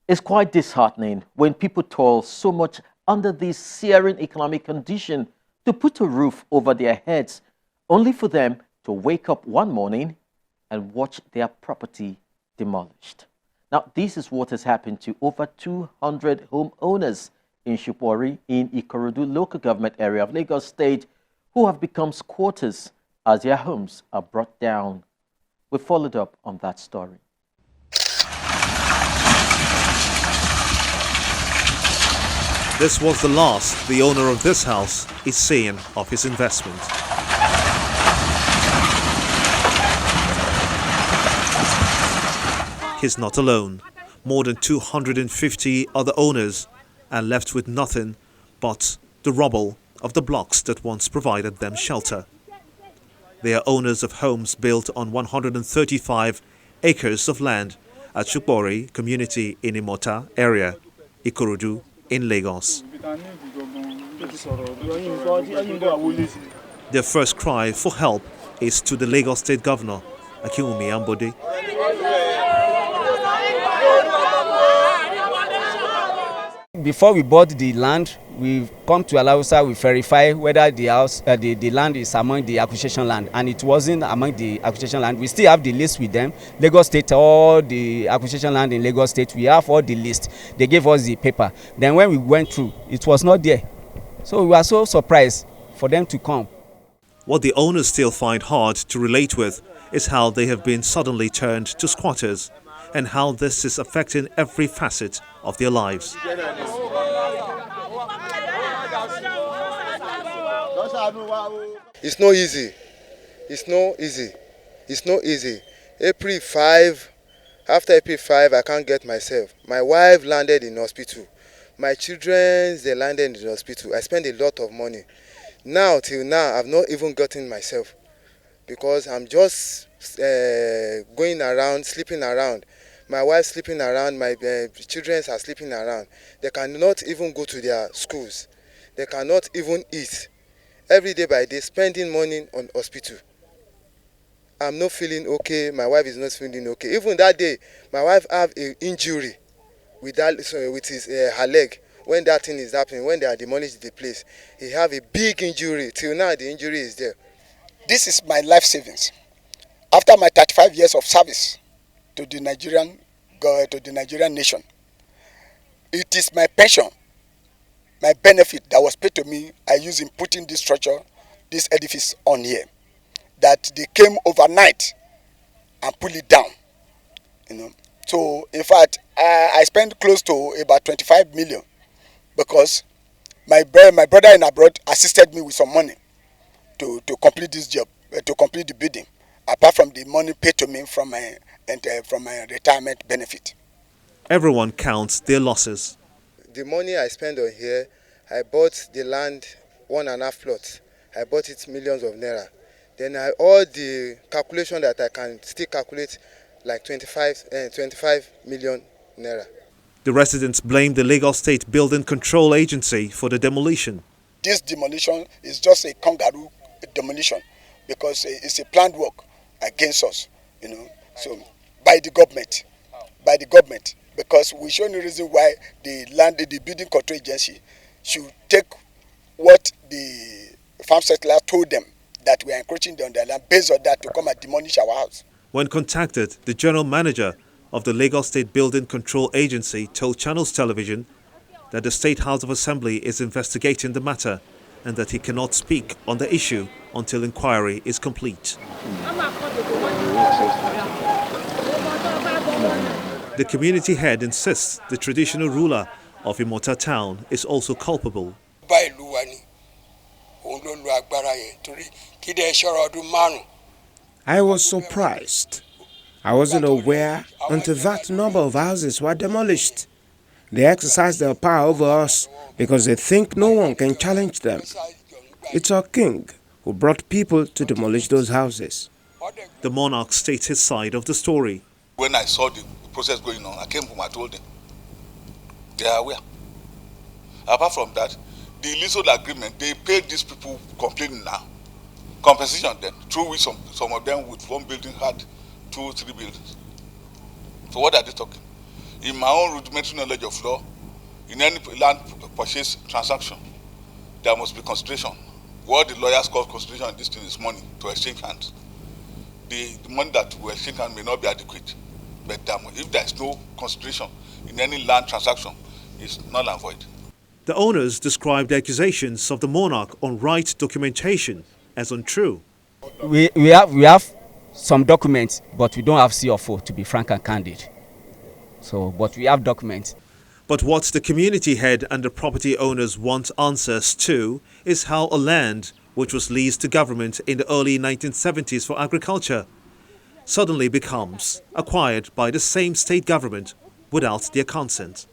It's quite disheartening when people toil so much under these searing economic conditions to put a roof over their heads, only for them to wake up one morning and watch their property demolished. Now, this is what has happened to over 200 homeowners in Shupori in Ikorodu local government area of Lagos State who have become squatters as their homes are brought down. We followed up on that story. This was the last the owner of this house is seeing of his investment. He's not alone. More than 250 other owners are left with nothing but the rubble of the blocks that once provided them shelter. They are owners of homes built on 135 acres of land at Shupori community in Imota area, Ikorodu, in Lagos. Their first cry for help is to the Lagos State Governor, Akinwumi Ambode. Before we bought the land, we've come to Alausa, we verify whether the house, the land is among the acquisition land, and it wasn't among the acquisition land. We still have the list with them. Lagos State, all the acquisition land in Lagos State, we have all the list. They gave us the paper. Then when we went through, it was not there. So we were so surprised for them to come. What the owners still find hard to relate with is how they have been suddenly turned to squatters and how this is affecting every facet of their lives. It's not easy. It's not easy. It's not easy. April 5, after April 5, I can't get myself. My wife landed in hospital. My children, they landed in the hospital. I spent a lot of money. Now, till now, I've not even gotten myself because I'm just going around, sleeping around. My wife sleeping around, my children are sleeping around. They cannot even go to their schools. They cannot even eat. Every day by day, spending money on hospital. I'm not feeling okay. My wife is not feeling okay. Even that day, my wife have an injury with his her leg. When that thing is happening, when they are demolished the place, he have a big injury. Till now, the injury is there. This is my life savings. After my 35 years of service to the Nigerian nation, it is my pension, my benefit that was paid to me. I use in putting this structure, this edifice on here. That they came overnight and pull it down. So in fact, I spent close to about 25 million because my brother in abroad assisted me with some money to complete this job, to complete the building, apart from the money paid to me from my retirement benefit. Everyone counts their losses. The money I spent on here, I bought the land 1.5 plots. I bought it millions of naira. Then all the calculation that I can still calculate like 25 million naira. The residents blame the Lagos State Building Control Agency for the demolition. This demolition is just a kangaroo demolition because it's a planned work against us, So by the government, because we show no reason why the building control agency should take what the farm settler told them that we are encroaching on their land based on that to come and demolish our house. When contacted, the general manager of the Lagos State Building Control Agency told Channels Television that the State House of Assembly is investigating the matter and that he cannot speak on the issue until inquiry is complete. The community head insists the traditional ruler of Imota town is also culpable. I was surprised. I wasn't aware until that number of houses were demolished. They exercise their power over us because they think no one can challenge them. It's our king who brought people to demolish those houses. The monarch states his side of the story. When I saw the process going on, I came home, I told them. They are aware. Apart from that, the leasehold agreement, they paid these people complaining now. Compensation then, through which some of them with one building had 2 or 3 buildings. So what are they talking? In my own rudimentary knowledge of law, in any land purchase transaction, there must be consideration. What the lawyers call consideration in this thing is money to exchange hands. The money that we exchange hands may not be adequate, but if there is no consideration in any land transaction, it's null and void. The owners described the accusations of the monarch on right documentation as untrue. We have some documents, but we don't have CFO, to be frank and candid. But we have documents. But what the community head and the property owners want answers to is how a land, which was leased to government in the early 1970s for agriculture, suddenly becomes acquired by the same state government without their consent.